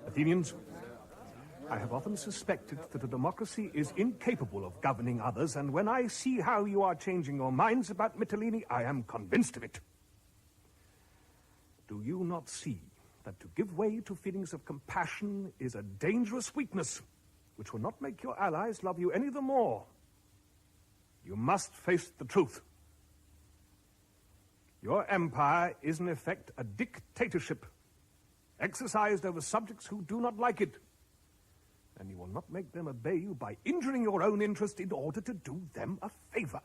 Athenians, I have often suspected that a democracy is incapable of governing others, and when I see how you are changing your minds about Mytilene, I am convinced of it. Do you not see that to give way to feelings of compassion is a dangerous weakness, which will not make your allies love you any the more? You must face the truth. Your empire is in effect a dictatorship, exercised over subjects who do not like it. And you will not make them obey you by injuring your own interest in order to do them a favor.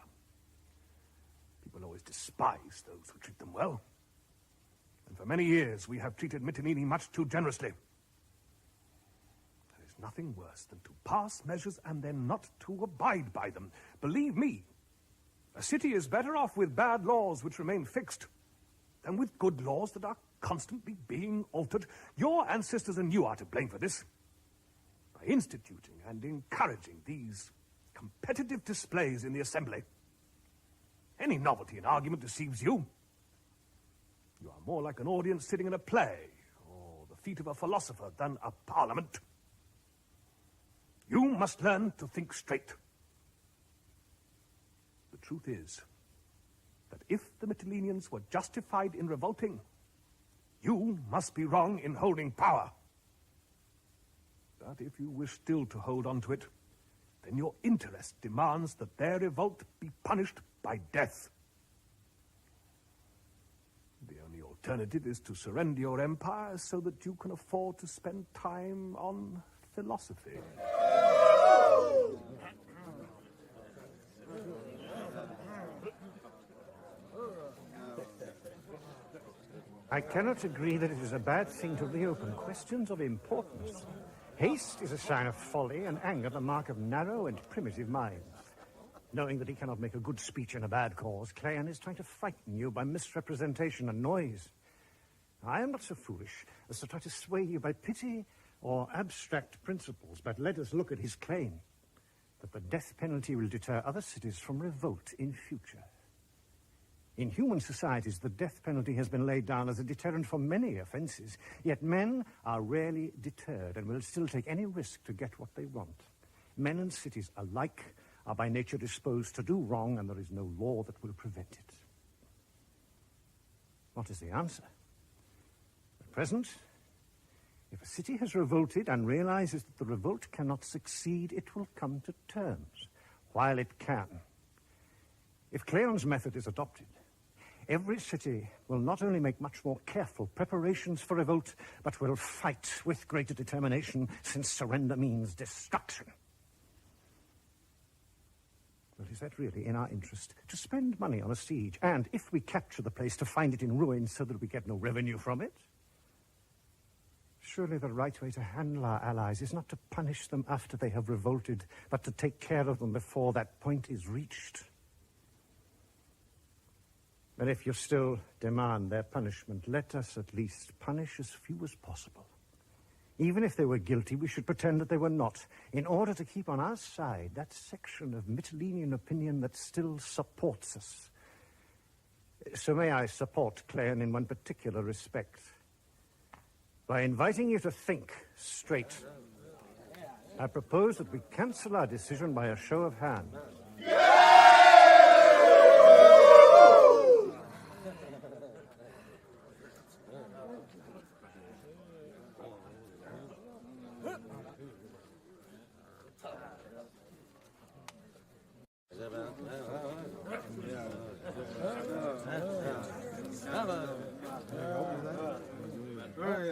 People always despise those who treat them well. And for many years we have treated Mytilene much too generously. There is nothing worse than to pass measures and then not to abide by them. Believe me, a city is better off with bad laws which remain fixed than with good laws that are constantly being altered. Your ancestors and you are to blame for this. By instituting and encouraging these competitive displays in the assembly. Any novelty in argument deceives you. You are more like an audience sitting in a play, or the feet of a philosopher, than a parliament. You must learn to think straight. The truth is that if the Mytileneans were justified in revolting, you must be wrong in holding power. But if you wish still to hold on to it, then your interest demands that their revolt be punished by death. The only alternative is to surrender your empire so that you can afford to spend time on philosophy. I cannot agree that it is a bad thing to reopen questions of importance. Haste is a sign of folly, and anger the mark of narrow and primitive minds. Knowing that he cannot make a good speech in a bad cause, Cleon is trying to frighten you by misrepresentation and noise. I am not so foolish as to try to sway you by pity or abstract principles, but let us look at his claim that the death penalty will deter other cities from revolt in future. In human societies, the death penalty has been laid down as a deterrent for many offenses, yet men are rarely deterred and will still take any risk to get what they want. Men and cities alike are by nature disposed to do wrong, and there is no law that will prevent it. What is the answer? At present, if a city has revolted and realizes that the revolt cannot succeed, it will come to terms, while it can. If Cleon's method is adopted, every city will not only make much more careful preparations for revolt, but will fight with greater determination, since surrender means destruction. Well, is that really in our interest, to spend money on a siege, and, if we capture the place, to find it in ruins so that we get no revenue from it? Surely the right way to handle our allies is not to punish them after they have revolted, but to take care of them before that point is reached. But if you still demand their punishment, let us at least punish as few as possible. Even if they were guilty, we should pretend that they were not, in order to keep on our side that section of Mytilenean opinion that still supports us. So may I support Cleon in one particular respect. By inviting you to think straight, I propose that we cancel our decision by a show of hands. Very